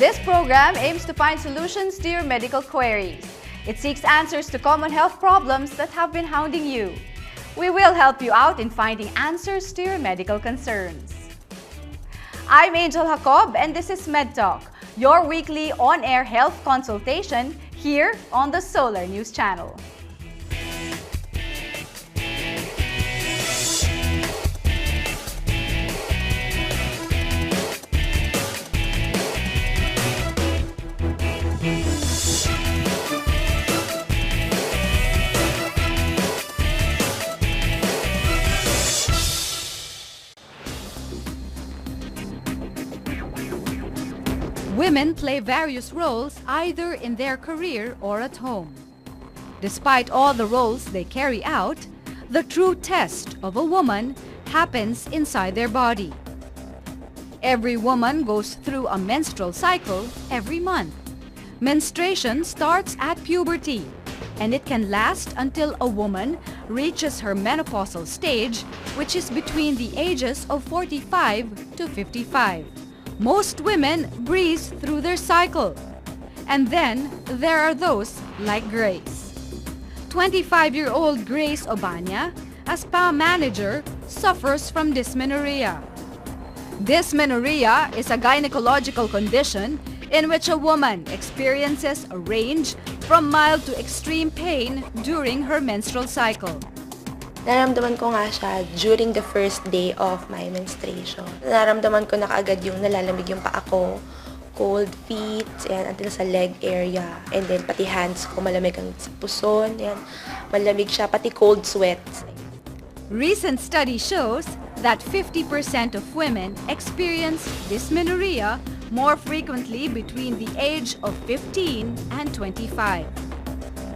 This program aims to find solutions to your medical queries. It seeks answers to common health problems that have been hounding you. We will help you out in finding answers to your medical concerns. I'm Angel Jacob, and this is MedTalk, your weekly on-air health consultation here on the Solar News Channel. Women play various roles either in their career or at home. Despite all the roles they carry out, the true test of a woman happens inside their body. Every woman goes through a menstrual cycle every month. Menstruation starts at puberty, and it can last until a woman reaches her menopausal stage, which is between the ages of 45 to 55. Most women breeze through their cycle. And then there are those like Grace. 25-year-old Grace Obania, a spa manager, suffers from dysmenorrhea. Dysmenorrhea is a gynecological condition in which a woman experiences a range from mild to extreme pain during her menstrual cycle. Naramdaman ko nga siya during the first day of my menstruation. Naramdaman ko na kaagad yung nalalamig yung paa ko, cold feet, and until sa leg area. And then pati hands ko, malamig ang puson, and malamig siya, pati cold sweats. Recent study shows that 50% of women experience dysmenorrhea more frequently between the age of 15 and 25.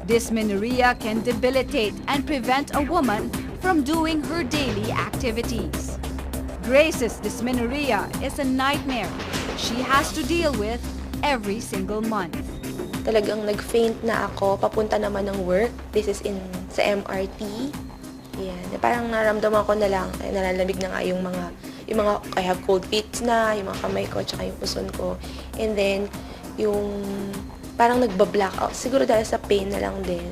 Dysmenorrhea can debilitate and prevent a woman from doing her daily activities. Grace's dysmenorrhea is a nightmare she has to deal with every single month. Talagang nag-faint na ako, papunta naman ng work. This is sa MRT. Yan. Parang naramdaman ko na lang, nalalamig na nga yung mga, I have cold feet na, yung mga kamay ko, tsaka yung puson ko. And then, yung parang nagba-black out. Siguro dahil sa pain na lang din.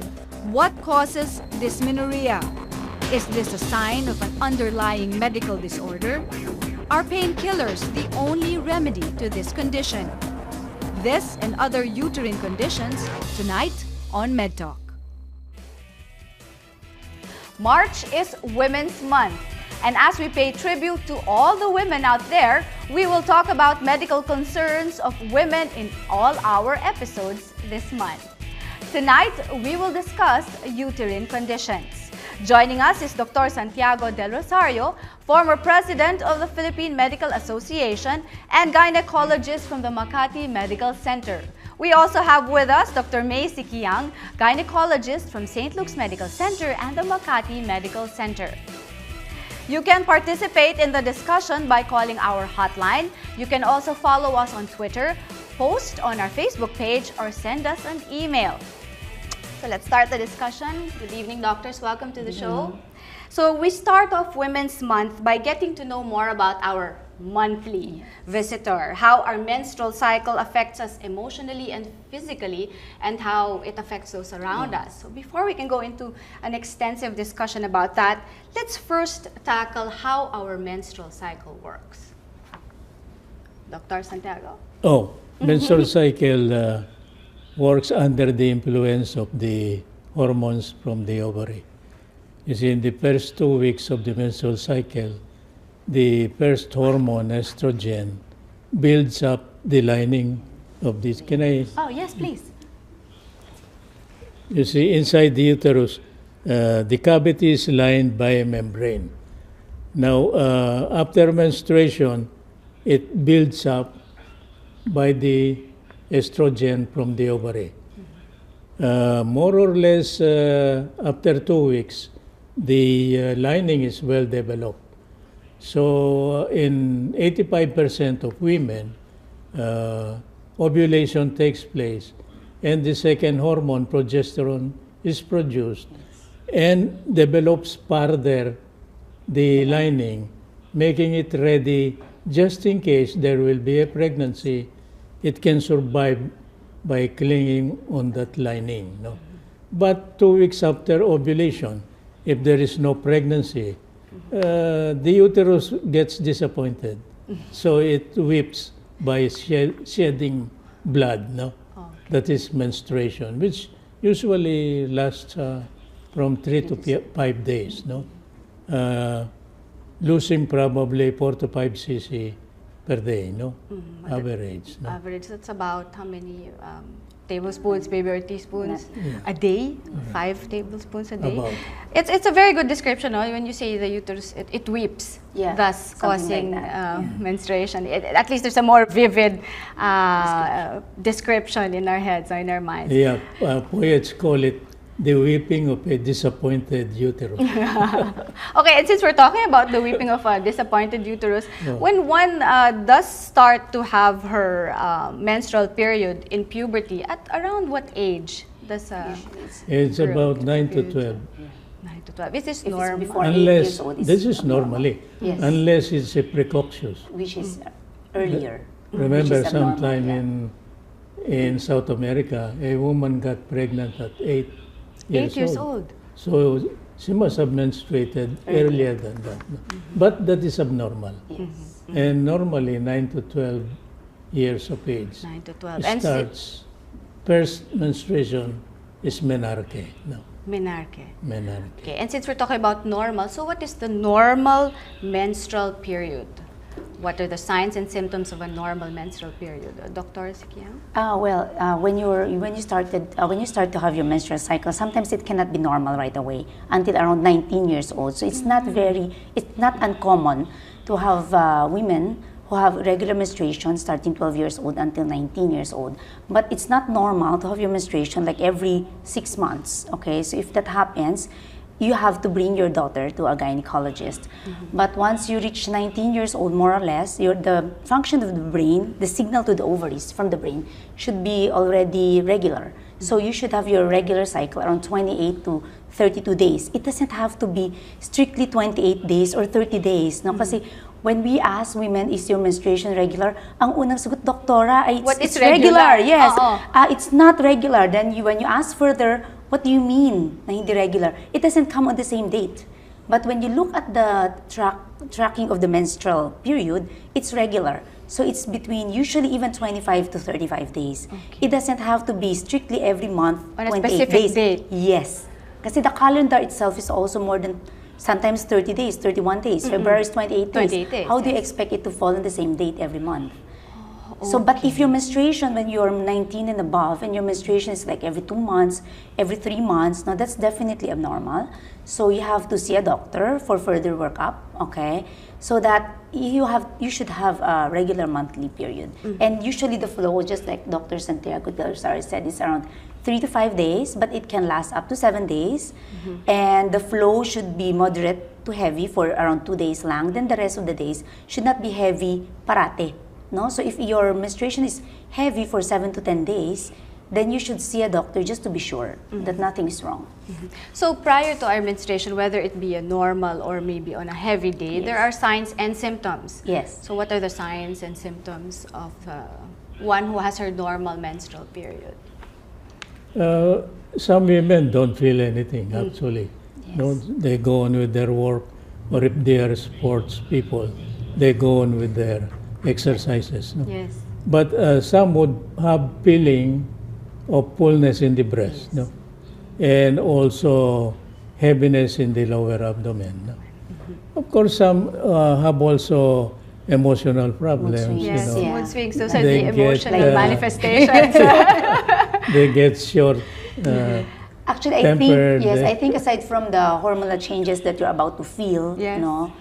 What causes dysmenorrhea? Is this a sign of an underlying medical disorder? Are painkillers the only remedy to this condition? This and other uterine conditions tonight on MedTalk. March is Women's Month. And as we pay tribute to all the women out there, we will talk about medical concerns of women in all our episodes this month. Tonight, we will discuss uterine conditions. Joining us is Dr. Santiago Del Rosario, former president of the Philippine Medical Association and gynecologist from the Makati Medical Center. We also have with us Dr. May Sikiang, gynecologist from St. Luke's Medical Center and the Makati Medical Center. You can participate in the discussion by calling our hotline. You can also follow us on Twitter, post on our Facebook page, or send us an email. So let's start the discussion. Good evening, doctors. Welcome to the show. So we start off Women's Month by getting to know more about our monthly visitor, how our menstrual cycle affects us emotionally and physically, and how it affects those around us. So before we can go into an extensive discussion about that, let's first tackle how our menstrual cycle works. Dr. Santiago? Menstrual cycle works under the influence of the hormones from the ovary. You see, in the first 2 weeks of the menstrual cycle, the first hormone, estrogen, builds up the lining of this. Can I? Oh, yes, please. You see, inside the uterus, the cavity is lined by a membrane. Now, after menstruation, it builds up by the estrogen from the ovary. More or less, after 2 weeks, the lining is well developed. So in 85% of women, ovulation takes place and the second hormone, progesterone, is produced and develops further the lining, making it ready just in case there will be a pregnancy it can survive by clinging on that lining. No? But 2 weeks after ovulation, if there is no pregnancy, the uterus gets disappointed. So it weeps by shedding blood. No? That is menstruation, which usually lasts from 3 to 5 days. No? Losing probably 4 to 5 cc per day, no? Average. No? Average, that's about how many tablespoons, maybe, or teaspoons a day? 5 tablespoons a day? About. It's a very good description, no? When you say the uterus, it weeps, thus causing like menstruation. At least there's a more vivid description in our heads or in our minds. Yeah, poets call it the weeping of a disappointed uterus. Okay, and since we're talking about the weeping of a disappointed uterus, when one does start to have her menstrual period in puberty, at around what age does It's about 9 to 12. 9 to 12. Is this If it's normal? before 8 Unless, years old, this is normally, Yes. unless it's a precocious. which is earlier. Remember, Which is abnormal, sometime in South America, a woman got pregnant at 8 8 years old. So she must have menstruated earlier than that. But that is abnormal. Yes. And normally 9 to 12 years of age 9 to 12. And starts. First menstruation is menarche. No, menarche. menarche. Okay, and since we're talking about normal, so what is the normal menstrual period? What are the signs and symptoms of a normal menstrual period? Dr. Sikiang? When you start to have your menstrual cycle, sometimes it cannot be normal right away until around 19 years old. So it's not uncommon to have women who have regular menstruation starting 12 years old until 19 years old. But it's not normal to have your menstruation like every 6 months. Okay, so if that happens, you have to bring your daughter to a gynecologist. But once you reach 19 years old, more or less, the function of the brain, the signal to the ovaries from the brain, should be already regular. So you should have your regular cycle around 28 to 32 days. It doesn't have to be strictly 28 days or 30 days. No? Kasi when we ask women, is your menstruation regular? Ang unang sagot, doktora, ay, it's regular. Yes. It's not regular. Then when you ask further, what do you mean na hindi regular? It doesn't come on the same date. But when you look at the tracking of the menstrual period, it's regular. So it's between usually even 25 to 35 days. Okay. It doesn't have to be strictly every month, on a 28 specific days. date. Yes. Kasi the calendar itself is also more than sometimes 30 days, 31 days. February is 28 days. 28 days. How do you expect it to fall on the same date every month? So, but if your menstruation, when you're 19 and above, and your menstruation is like every 2 months, every 3 months, now that's definitely abnormal. So you have to see a doctor for further workup, okay? So that you should have a regular monthly period. And usually the flow, just like Dr. Santiago Del Sar said, is around 3 to 5 days, but it can last up to 7 days. And the flow should be moderate to heavy for around 2 days lang. Then the rest of the days should not be heavy parate. No? So if your menstruation is heavy for 7 to 10 days, then you should see a doctor just to be sure that nothing is wrong. So prior to our menstruation, whether it be a normal or maybe on a heavy day, there are signs and symptoms. Yes. So what are the signs and symptoms of one who has her normal menstrual period? Some women don't feel anything, actually. Yes. No, they go on with their work, or if they are sports people, they go on with their exercises. No? Yes. But some would have feeling of fullness in the breast, no? And also heaviness in the lower abdomen. No? Of course, some have also emotional problems. Yes, You know? mood swings. Those are They the get, emotional manifestations. They get short. Actually, Tempered, I think aside from the hormonal changes that you're about to feel, Yes. no,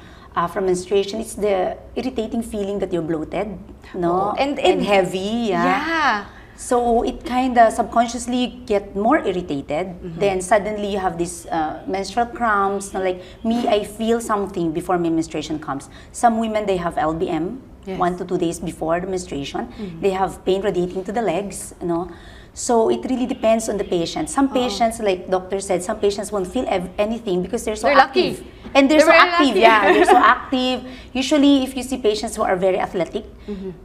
from menstruation, it's the irritating feeling that you're bloated, no, and heavy, Yeah. So it kind of subconsciously get more irritated. Then suddenly you have these menstrual cramps. No, like me, I feel something before my menstruation comes. Some women, they have LBM, Yes. 1 to 2 days before the menstruation. They have pain radiating to the legs, you know. So it really depends on the patient. Some patients, like doctor said, some patients won't feel anything because they're so active. Lucky. And they're so very active, lucky. yeah, they're so active. Usually, if you see patients who are very athletic,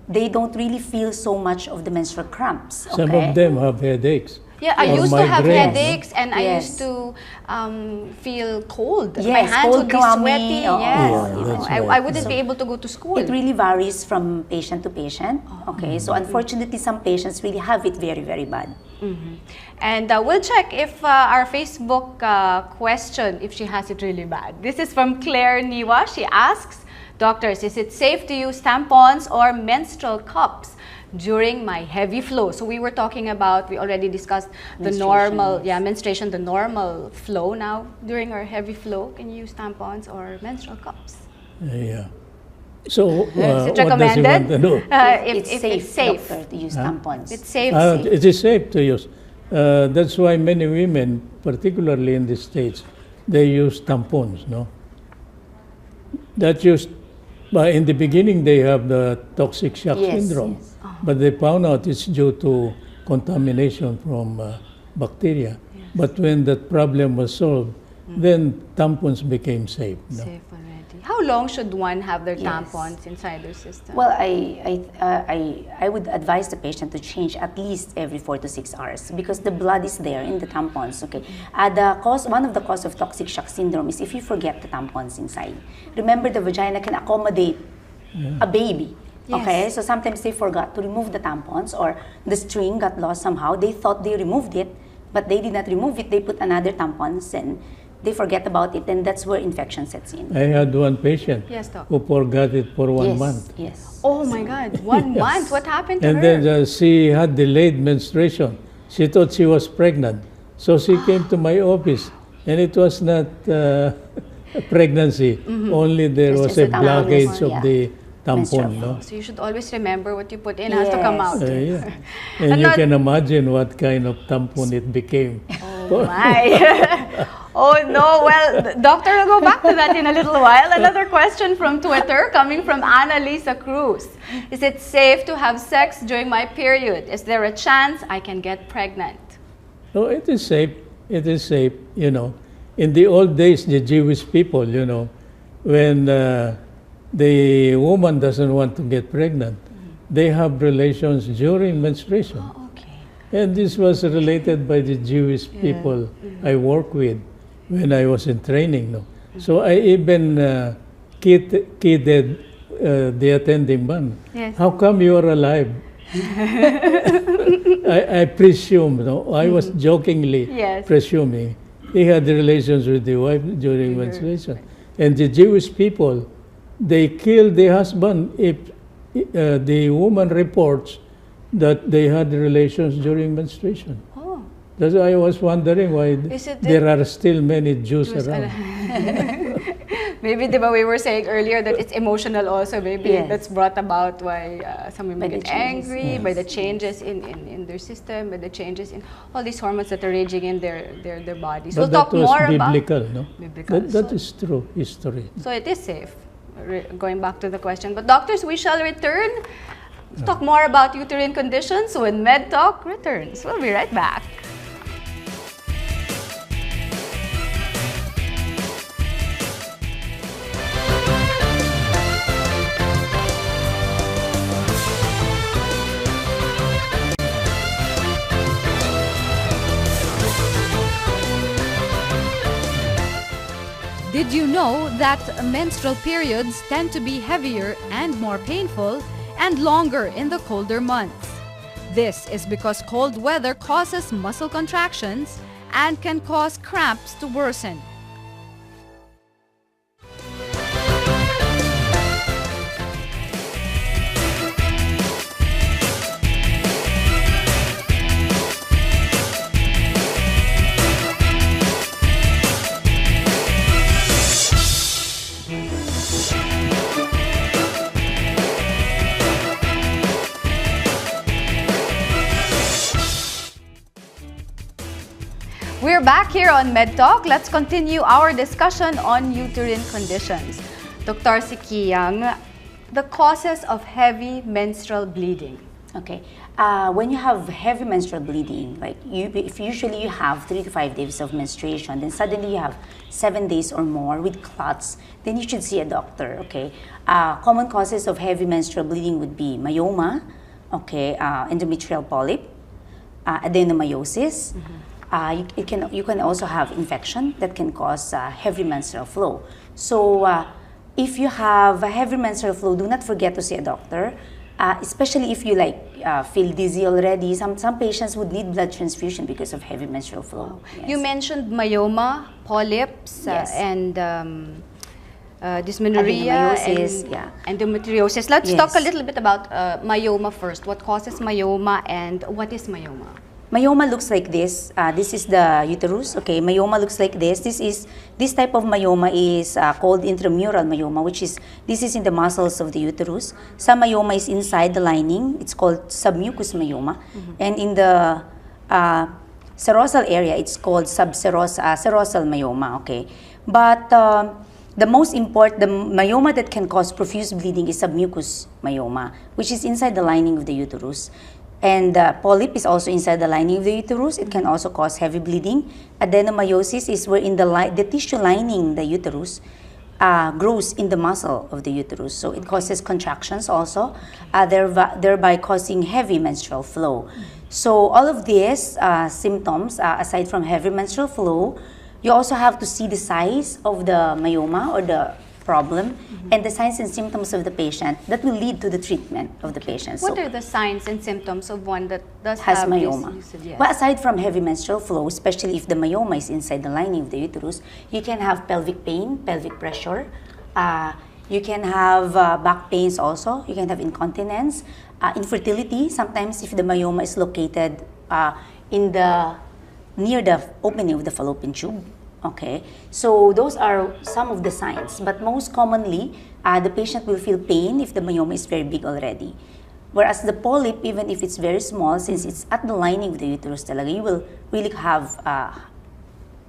they don't really feel so much of the menstrual cramps. Okay? Some of them have headaches. Yeah, I or used to have migraines, no? headaches and I Yes. used to feel cold. My Yes, hands cold, would be clammy. sweaty. Oh, Yes. yeah, You know, that's I right. wouldn't be able to go to school. It really varies from patient to patient. Okay, so unfortunately, some patients really have it very, very bad. And we'll check if our Facebook question, if she has it really bad. This is from Claire Niwa. She asks, doctors, is it safe to use tampons or menstrual cups during my heavy flow? So we were talking about, we already discussed the normal, menstruation, the normal flow. Now, during our heavy flow, can you use tampons or menstrual cups? Yeah. So, Is it what does he recommended? want to do? If it's safe. Doctor, to use tampons. It's safe. It is safe to use. That's why many women, particularly in the States, they use tampons, no? That used, but in the beginning they have the toxic shock syndrome, but they found out it's due to contamination from bacteria. But when that problem was solved, then tampons became safe. No? Safe already. How long should one have their Yes. tampons inside their system? Well, I would advise the patient to change at least every 4 to 6 hours because the blood is there in the tampons. Okay, one of the cause of toxic shock syndrome is if you forget the tampons inside. Remember, the vagina can accommodate a baby. Yes. Okay, so sometimes they forgot to remove the tampons or the string got lost somehow. They thought they removed it, but they did not remove it. They put another tampons and they forget about it, and that's where infection sets in. I had one patient Yes, doc. who forgot it for 1 Yes, month. yes. Oh my God, 1 month? What happened to And her? then she had delayed menstruation. She thought she was pregnant. So she came to my office, and it was not a pregnancy. Only there It's was just a a blockage tampon, of the Menstrual tampon. No? So you should always remember what you put in has to come Yes. out. Yeah. And you not- can imagine what kind of tampon it became. Oh my. Oh no, well, doctor, will go back to that in a little while. Another question from Twitter coming from Annalisa Cruz. Is it safe to have sex during my period? Is there a chance I can get pregnant? No, it is safe. It is safe, you know. In the old days, the Jewish people, you know, when the woman doesn't want to get pregnant, they have relations during menstruation. Okay. And this was related by the Jewish people I work with when I was in training. No? So I even kidded the attending man. Yes. How come you are alive? I presume, no? I was jokingly Yes. presuming he had relations with the wife during menstruation. And the Jewish people, they kill the husband if the woman reports that they had relations during menstruation. Oh. That's why I was wondering why Is it there are still many Jews Jews around. Maybe diba, we were saying earlier that it's emotional also. Maybe Yes. that's brought about why some women By the get changes, angry by the changes in their system, by the changes in all these hormones that are raging in their bodies. But We'll talk that was more biblical, about no? biblical. That is true history. So it is safe. Going back to the question. But doctors, we shall return to talk more about uterine conditions when MedTalk returns. We'll be right back. Did you know that menstrual periods tend to be heavier and more painful and longer in the colder months? This is because cold weather causes muscle contractions and can cause cramps to worsen. We're back here on MedTalk. Let's continue our discussion on uterine conditions. Dr. Sikiyang, the causes of heavy menstrual bleeding. Okay. When you have heavy menstrual bleeding, like if usually you have 3 to 5 days of menstruation, then suddenly you have 7 days or more with clots, then you should see a doctor, okay? Common causes of heavy menstrual bleeding would be myoma, okay, endometrial polyp, adenomyosis. You can also have infection that can cause heavy menstrual flow. So if you have a heavy menstrual flow, do not forget to see a doctor. Especially if you feel dizzy already. Some patients would need blood transfusion because of heavy menstrual flow. Yes. You mentioned myoma, polyps, Yes. and dysmenorrhea and endometriosis. Let's talk a little bit about myoma first. What causes myoma and what is myoma? Myoma looks like this. This is the uterus. Okay, myoma looks like this. This type of myoma is called intramural myoma, this is in the muscles of the uterus. Some myoma is inside the lining. It's called submucous myoma, and in the serosal area, it's called serosal myoma. Okay, but the myoma that can cause profuse bleeding is submucous myoma, which is inside the lining of the uterus. And polyp is also inside the lining of the uterus. It can also cause heavy bleeding. Adenomyosis is where the tissue lining the uterus grows in the muscle of the uterus. So it causes contractions also, thereby causing heavy menstrual flow. So all of these symptoms, aside from heavy menstrual flow, you also have to see the size of the myoma or the problem and the signs and symptoms of the patient that will lead to the treatment of the patient. What are the signs and symptoms of one that has have myoma? Yes. Well, aside from heavy menstrual flow, especially if the myoma is inside the lining of the uterus, you can have pelvic pain, pelvic pressure. You can have back pains also. You can have incontinence, infertility. Sometimes if the myoma is located near the opening of the fallopian tube. Okay, so those are some of the signs, but most commonly, the patient will feel pain if the myoma is very big already. Whereas the polyp, even if it's very small, since it's at the lining of the uterus talaga, you will really have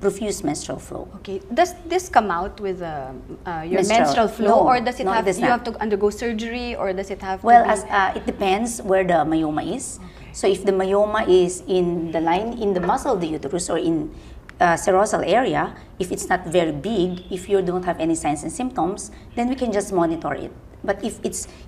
profuse menstrual flow. Okay, does this come out with your menstrual flow, No, or does it no, have, it does you not. have to undergo surgery, or does it have Well, to be... it depends where the myoma is. Okay. So if the myoma is in the muscle of the uterus or in serosal area, if it's not very big, if you don't have any signs and symptoms, then we can just monitor it. But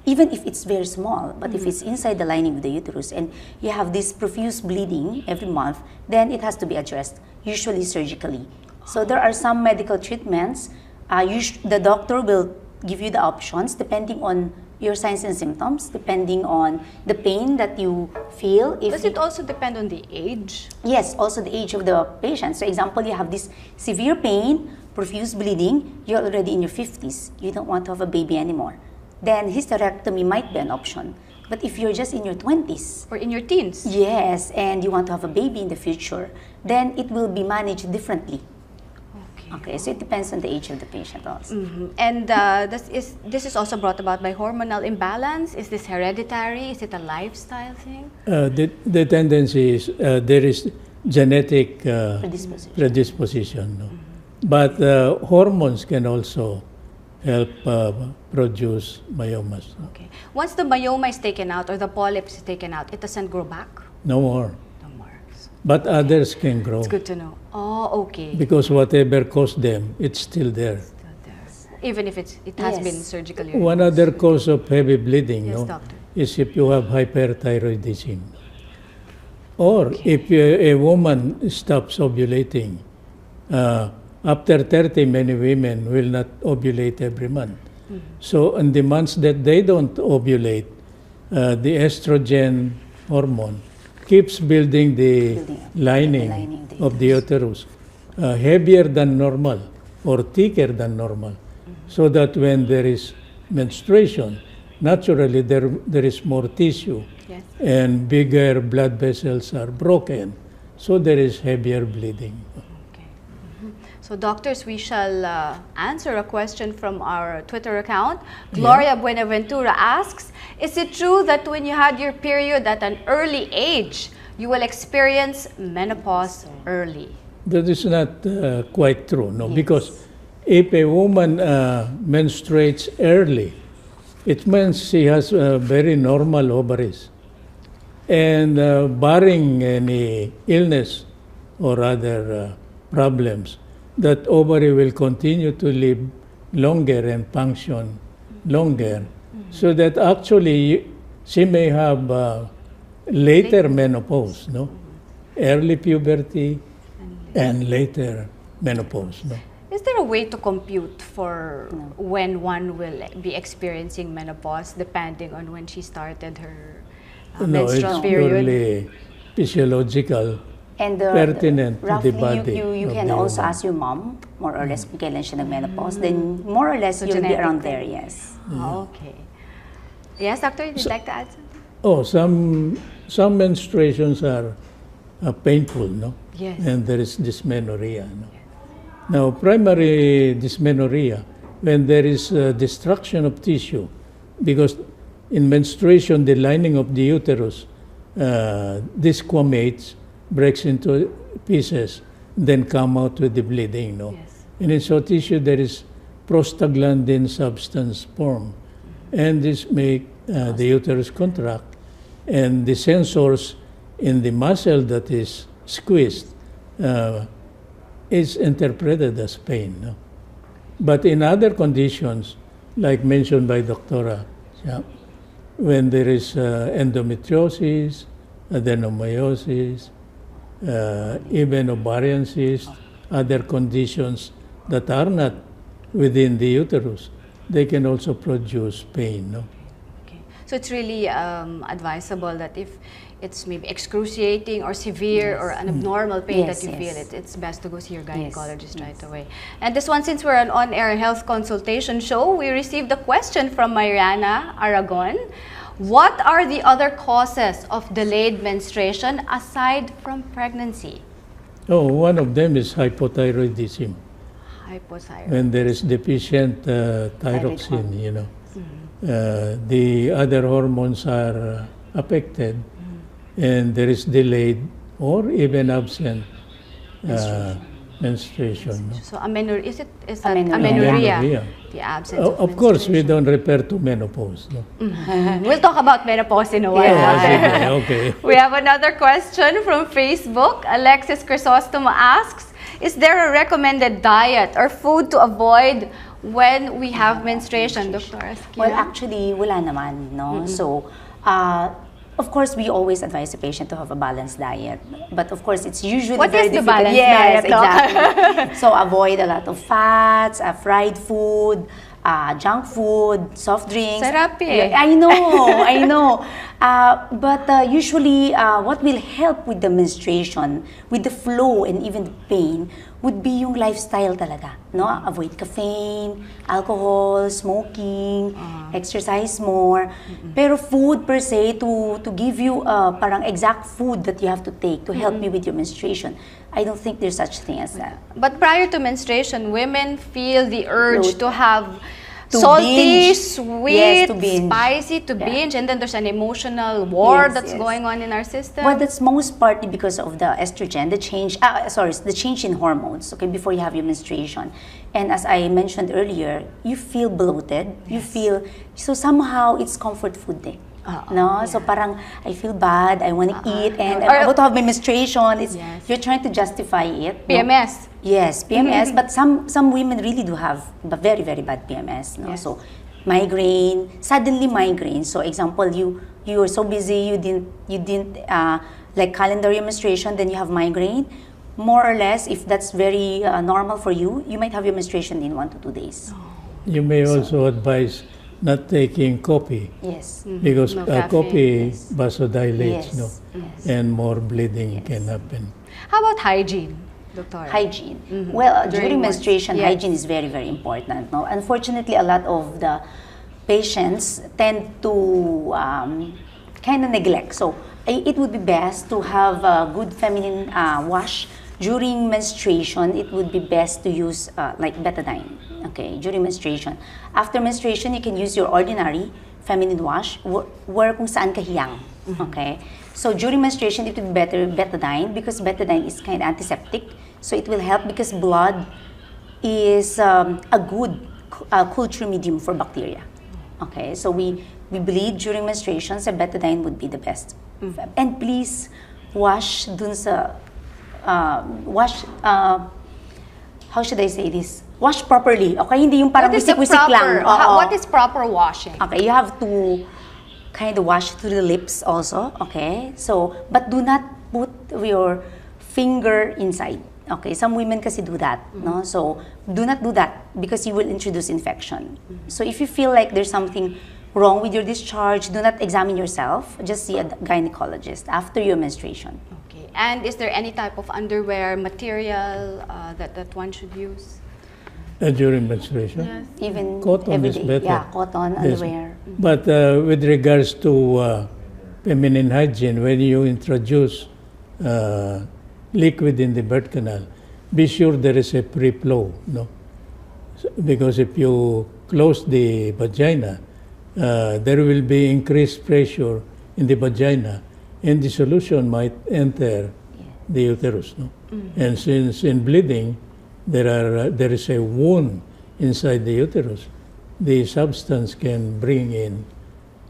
even if it's very small, but if it's inside the lining of the uterus and you have this profuse bleeding every month, then it has to be addressed, usually surgically. So there are some medical treatments. The doctor will give you the options depending on your signs and symptoms, depending on the pain that you feel. Does it also depend on the age? Yes, also the age of the patient. So example, you have this severe pain, profuse bleeding, you're already in your 50s, you don't want to have a baby anymore. Then hysterectomy might be an option. But if you're just in your 20s, Or in your teens? yes, and you want to have a baby in the future, then it will be managed differently. Okay, so it depends on the age of the patient also. And this is also brought about by hormonal imbalance? Is this hereditary? Is it a lifestyle thing? The tendency is there is genetic predisposition. No? But hormones can also help produce myomas. No? Okay. Once the myoma is taken out or the polyp is taken out, it doesn't grow back? No more. No more. But others can grow. It's good to know. Oh, okay. Because whatever caused them, it's still there. Still there. Even if it has Yes. been surgically One removed. other cause of heavy bleeding Yes, no, doctor. is if you have hyperthyroidism. Or if a woman stops ovulating. After 30, many women will not ovulate every month. So in the months that they don't ovulate, the estrogen hormone keeps building the lining of the uterus heavier than normal or thicker than normal, so that when there is menstruation, naturally there is more tissue. Yes. And bigger blood vessels are broken, so there is heavier bleeding. Okay. So doctors, we shall answer a question from our Twitter account. Gloria Buenaventura asks, is it true that when you had your period at an early age, you will experience menopause early? That is not quite true, no, because if a woman menstruates early, it means she has very normal ovaries. And barring any illness or other problems, that ovary will continue to live longer and function longer, so that actually she may have later menopause, no? Early puberty and later menopause, no? Is there a way to compute for when one will be experiencing menopause depending on when she started her No, it's menstrual period? purely physiological, And pertinent to the roughly, body. you of can the also woman. ask your mom, more or less, kung kailan siya nag-menopause. Then, more or less, So you'll be genetic around thing. there, yes. Okay. Yes, doctor, you'd like to add something? Oh, some menstruations are painful, no? Yes. And there is dysmenorrhea, no? Now, primary dysmenorrhea, when there is destruction of tissue, because in menstruation, the lining of the uterus disquamates, breaks into pieces, then come out with the bleeding, no? Yes. And in soft tissue, there is prostaglandin substance formed, and this make the uterus contract, and the sensors in the muscle that is squeezed is interpreted as pain. No? But in other conditions, like mentioned by Doctora, when there is endometriosis, adenomyosis, even ovarian cyst, other conditions that are not within the uterus, they can also produce pain. No? Okay. So it's really advisable that if it's maybe excruciating or severe or an abnormal pain Yes, that you yes. feel, it's best to go see your gynecologist right yes. away. And this one, since we're an on-air health consultation show, we received a question from Mariana Aragon. What are the other causes of delayed menstruation aside from pregnancy? Oh, one of them is hypothyroidism. Hypothyroid. When there is deficient thyroxine, you know. The other hormones are affected, and there is delayed or even absent menstruation. No? So amenorrhea, is that Amenorrhea. amenorrhea? The absence of Of course, we menstruation. don't refer to menopause. No? We'll talk about menopause in a while. Yeah, okay. We have another question from Facebook. Alexis Chrysostoma asks, is there a recommended diet or food to avoid when we have menstruation, Dr. Askia? Well, actually, wala naman, no? So, of course, we always advise the patient to have a balanced diet. But of course, it's usually What very is the difficult. balanced Yes, diet, Doc? exactly. So, avoid a lot of fats, fried food, junk food, soft drinks. Sarap eh. Yeah, I know, I know. But usually, what will help with the menstruation, with the flow and even the pain, would be yung lifestyle talaga, no? Avoid caffeine, alcohol, smoking, exercise more. Pero food per se, to give you parang exact food that you have to take to help you with your menstruation, I don't think there's such thing as that. But prior to menstruation, women feel the urge Bloat. to have To salty, binge. sweet, Yes, to binge. spicy, to Yeah. binge, and then there's an emotional war Yes, that's yes. going on in our system. Well, that's most partly because of the estrogen, the change in hormones, okay, before you have your menstruation. And as I mentioned earlier, you feel bloated, you feel, so somehow it's comfort food eh. No? So parang, I feel bad, I want to eat, and Or- I'm about to have my menstruation. It's, Yes. You're trying to justify it. no? PMS. Yes, PMS, but some women really do have very, very bad PMS. No? Yes. So, migraine, suddenly migraine. So, example, you were so busy, you didn't like calendar your menstruation, then you have migraine. More or less, if that's very normal for you, you might have your menstruation in 1 to 2 days. You may also advise not taking coffee, Yes. because No caffeine, coffee yes. vasodilates, Yes, no? yes. And more bleeding can happen. How about hygiene, Doctor? Hygiene. Well, During during menstruation, yes. hygiene is very, very important. No? Unfortunately, a lot of the patients tend to kind of neglect. So, it would be best to have a good feminine wash. During menstruation, it would be best to use like betadine, okay, during menstruation. After menstruation, you can use your ordinary feminine wash where kung saan ka hiyang, okay? So during menstruation, it would be better betadine because betadine is kind of antiseptic. So it will help because blood is a good culture medium for bacteria. Okay, so we bleed during menstruation, so betadine would be the best. And please wash dun sa how should I say this? Wash properly. Okay, hindi yung parang What is the wisik-wisik lang. Oo. What is proper washing? Okay, you have to kind of wash through the lips also, okay? So, but do not put your finger inside. Okay, some women kasi do that, no? So, do not do that because you will introduce infection. So, if you feel like there's something wrong with your discharge, do not examine yourself. Just see a gynecologist after your menstruation. Okay. And is there any type of underwear material that one should use? During menstruation? Yes. Even Cotton every is day. better. Yeah, cotton, Yes. underwear. But with regards to feminine hygiene, when you introduce liquid in the birth canal, be sure there is a free flow, no? Because if you close the vagina, there will be increased pressure in the vagina, and the solution might enter the uterus, no? And since in bleeding, there is a wound inside the uterus, the substance can bring in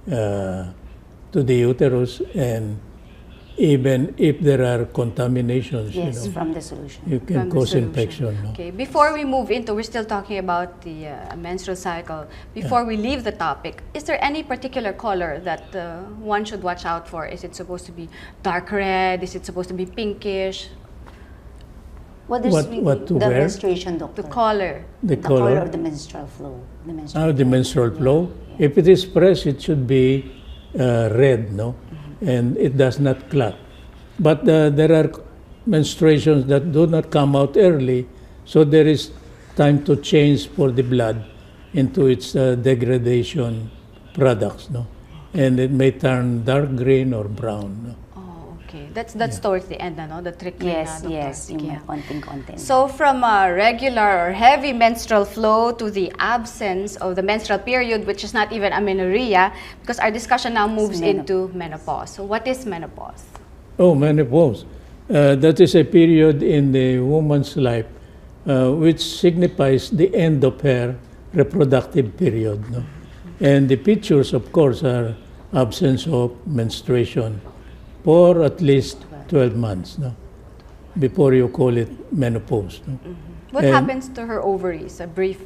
to the uterus, and even if there are contaminations, Yes, you know, from the solution. you can From the cause solution. infection. No? Okay, before we move into, we're still talking about the menstrual cycle. Before we leave the topic, is there any particular color that one should watch out for? Is it supposed to be dark red? Is it supposed to be pinkish? What is What to the wear? menstruation, doctor? The color. The The color color, of the menstrual flow. The menstrual the menstrual flow. If it is fresh, it should be red, no? And it does not clot. But there are menstruations that do not come out early, so there is time to change for the blood into its degradation products, no? And it may turn dark green or brown. No? Oh, okay. That's towards the end, no? The trickling. Yes, Dr. yes, yung Yeah. konting-konti. So from regular or heavy menstrual flow to the absence of the menstrual period, which is not even amenorrhea, because our discussion now moves into menopause. So what is menopause? Oh, menopause. That is a period in the woman's life which signifies the end of her reproductive period. No? And the pictures, of course, are absence of menstruation for at least 12 months, no? Before you call it menopause. No? What And happens to her ovaries? A brief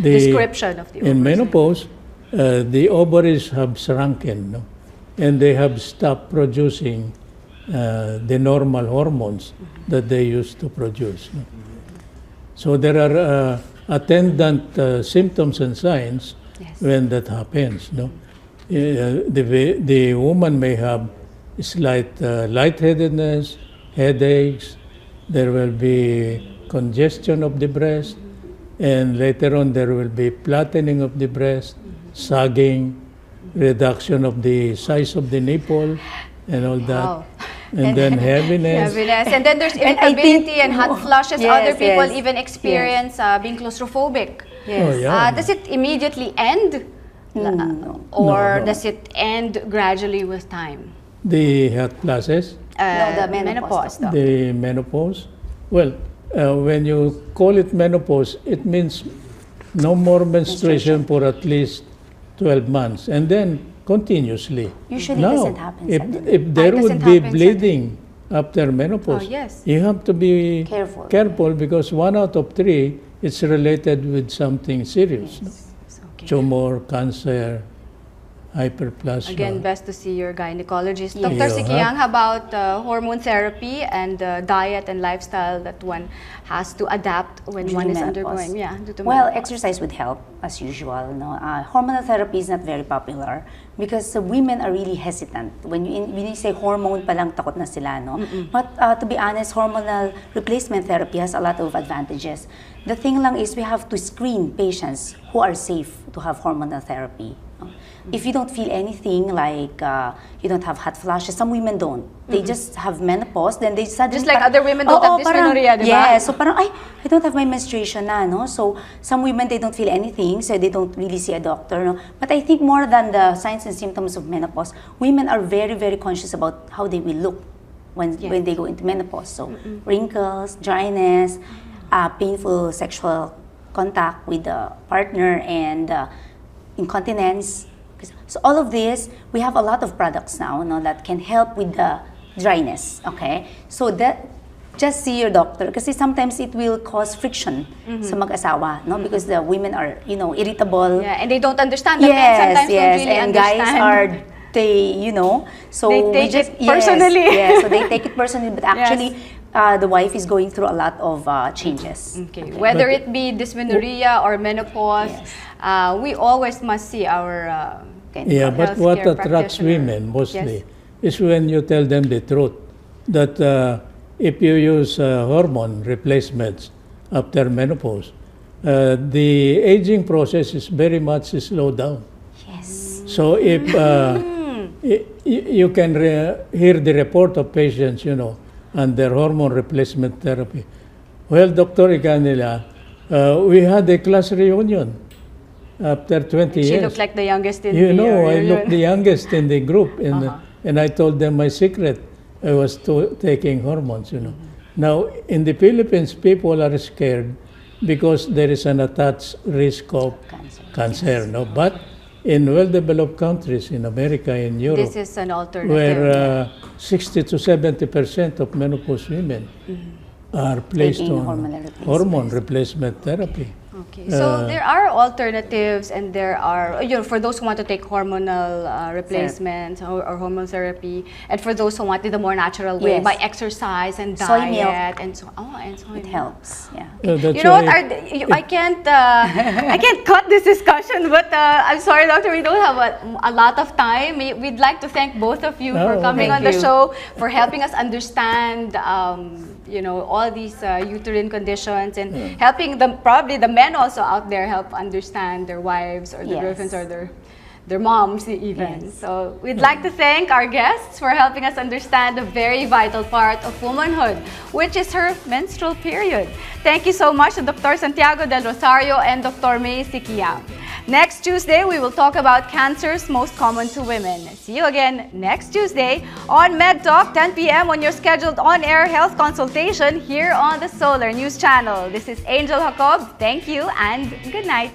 description of the ovaries. In menopause, the ovaries have shrunken, no? And they have stopped producing the normal hormones that they used to produce. No? So there are attendant symptoms and signs when that happens. No? The woman may have slight lightheadedness, headaches, there will be congestion of the breast, and later on there will be flattening of the breast, sagging, reduction of the size of the nipple, and all that. Wow. And then heaviness. And then there's And I think- irritability and hot flushes. Yes, Other people yes, even experience being claustrophobic. Oh, yeah. Does it immediately end? Or does it end gradually with time? The hot flashes, No, the menopause, Doc. the menopause. Well, when you call it menopause, it means no more menstruation for at least 12 months, and then continuously. Usually Now, doesn't happen if suddenly. there It doesn't would be happen bleeding after menopause, Oh, yes. you have to be Careful. because 1 out of 3 it's related with something serious. No? Okay. Tumor, cancer, hyperplasia. Again, best to see your gynecologist. Yes. Dr. Yeah. Sikiyang, how about hormone therapy and diet and lifestyle that one has to adapt when Due one to is menopause. undergoing? Yeah, due to Well, menopause. exercise would help as usual. No, hormonal therapy is not very popular because women are really hesitant when you say hormone, palang takot na sila, no. But to be honest, hormonal replacement therapy has a lot of advantages. The thing lang is we have to screen patients who are safe to have hormonal therapy. No? If you don't feel anything like you don't have hot flashes, some women don't. They just have menopause, then they suddenly Just like other women don't have dysmenorrhea, di ba? Yeah, so parang, I don't have my menstruation na, no? So, some women, they don't feel anything, so they don't really see a doctor, no? But I think more than the signs and symptoms of menopause, women are very, very conscious about how they will look when they go into menopause. So, wrinkles, dryness, painful sexual contact with the partner, and incontinence. So all of this, we have a lot of products now, no, that can help with the dryness. Okay, so that just see your doctor kasi sometimes it will cause friction sa mag-asawa, no, because the women are, you know, irritable. Yeah, and they don't understand. The men sometimes don't really and understand. guys are, they, you know, so they take it personally. Yes, so they take it personally, but actually the wife is going through a lot of changes. Okay. Whether it be dysmenorrhea or menopause, we always must see our yeah, but what attracts women mostly is when you tell them the truth, that if you use hormone replacements after menopause, the aging process is very much slowed down. Yes. So if you can hear the report of patients, you know, and their hormone replacement therapy. Well, Dr. Iganila, we had a class reunion after 20 years. She looked like the youngest in you know, I looked the youngest in the group, and I told them my secret. I was taking hormones, you know. Now, in the Philippines, people are scared because there is an attached risk of cancer, no? But in well-developed countries, in America, in Europe, this is an alternative. Where 60 to 70% of menopause women are placed on hormone replacement therapy. Okay, so there are alternatives, and there are, you know, for those who want to take hormonal replacement or hormone therapy, and for those who want it the more natural way by exercise and diet and so it helps. Yeah. You know what? I can't cut this discussion, but I'm sorry, Doctor, we don't have a lot of time. We'd like to thank both of you for coming on the show, for helping us understand you know, all these uterine conditions, and helping them, probably the men also out there, help understand their wives or their girlfriends or their moms even. So we'd like to thank our guests for helping us understand a very vital part of womanhood, which is her menstrual period. Thank you so much to Dr. Santiago del Rosario and Dr. May Sikiang. Next Tuesday, we will talk about cancers most common to women. See you again next Tuesday on MedTalk, 10 p.m. on your scheduled on-air health consultation here on the Solar News Channel. This is Angel Jacob. Thank you and good night.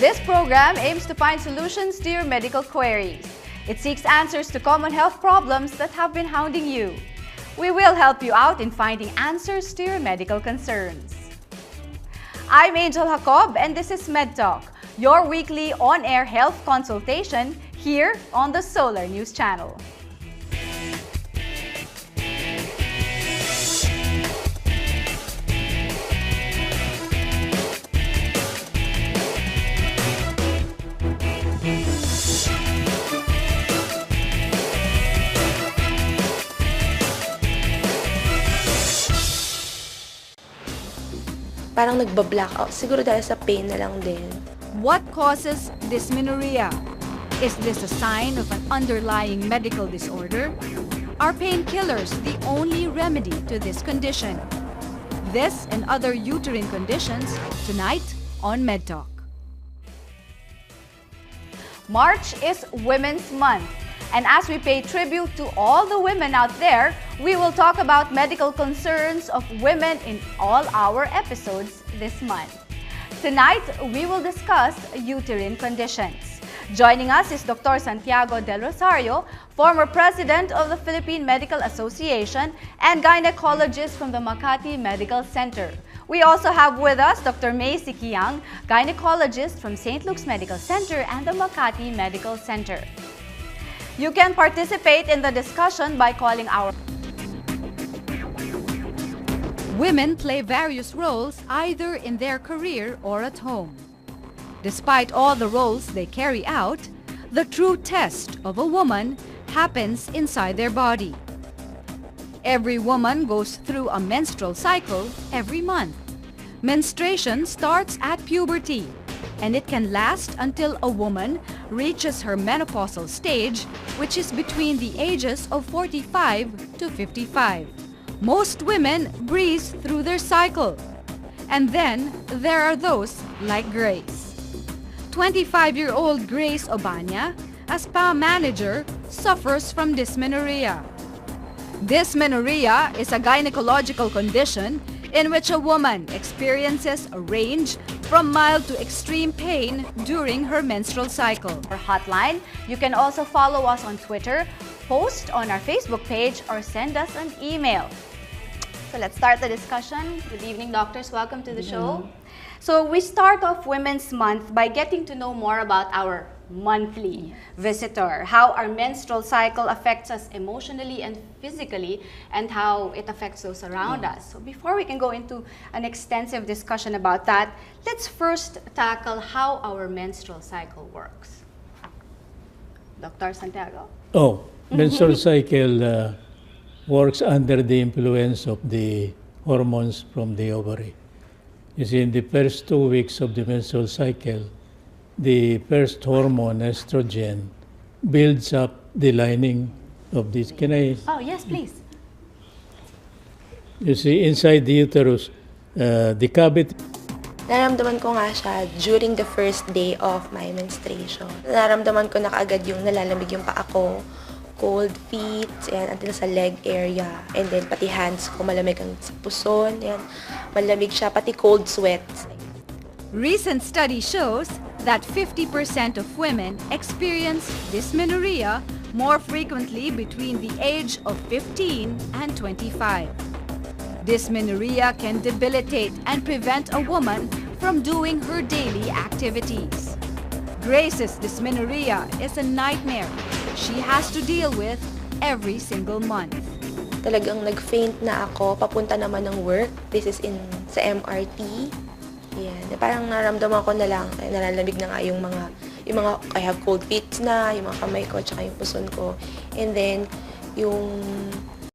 This program aims to find solutions to your medical queries. It seeks answers to common health problems that have been hounding you. We will help you out in finding answers to your medical concerns. I'm Angel Jacob, and this is MedTalk, your weekly on-air health consultation here on the Solar News Channel. Parang nagba-blackout. Siguro dahil sa pain na lang din. What causes dysmenorrhea? Is this a sign of an underlying medical disorder? Are painkillers the only remedy to this condition? This and other uterine conditions tonight on MedTalk. March is Women's Month. And as we pay tribute to all the women out there, we will talk about medical concerns of women in all our episodes this month. Tonight, we will discuss uterine conditions. Joining us is Dr. Santiago del Rosario, former president of the Philippine Medical Association and gynecologist from the Makati Medical Center. We also have with us Dr. May Sikiang, gynecologist from St. Luke's Medical Center and the Makati Medical Center. You can participate in the discussion by calling our... Women play various roles either in their career or at home. Despite all the roles they carry out, the true test of a woman happens inside their body. Every woman goes through a menstrual cycle every month. Menstruation starts at puberty, and it can last until a woman reaches her menopausal stage, which is between the ages of 45 to 55. Most women breeze through their cycle. And then there are those like Grace. 25-year-old Grace Obanya, a spa manager, suffers from dysmenorrhea. Dysmenorrhea is a gynecological condition in which a woman experiences a range from mild to extreme pain during her menstrual cycle. Our hotline, you can also follow us on Twitter, post on our Facebook page, or send us an email. So let's start the discussion. Good evening, doctors. Welcome to the show. So we start off Women's Month by getting to know more about our monthly visitor, how our menstrual cycle affects us emotionally and physically, and how it affects those around us. So before we can go into an extensive discussion about that, let's first tackle how our menstrual cycle works. Dr. Santiago? Menstrual cycle works under the influence of the hormones from the ovary. You see, in the first 2 weeks of the menstrual cycle, the first hormone, estrogen, builds up the lining of this. Can I? Oh, yes, please. You see, inside the uterus, the cavity. Naramdaman ko nga siya during the first day of my menstruation. Naramdaman ko na kaagad yung nalalamig yung paa ko, cold feet, and until sa leg area. And then pati hands ko, malamig ang puson, yan. Malamig siya, pati cold sweat. Recent study shows that 50% of women experience dysmenorrhea more frequently between the age of 15 and 25. Dysmenorrhea can debilitate and prevent a woman from doing her daily activities. Grace's dysmenorrhea is a nightmare she has to deal with every single month. Talagang nag-faint na ako, papunta naman ng work. This is sa MRT. Yan. Parang naramdaman ko na lang, nalalamig na nga yung mga, I have cold feet na, yung mga kamay ko, tsaka yung puson ko. And then, yung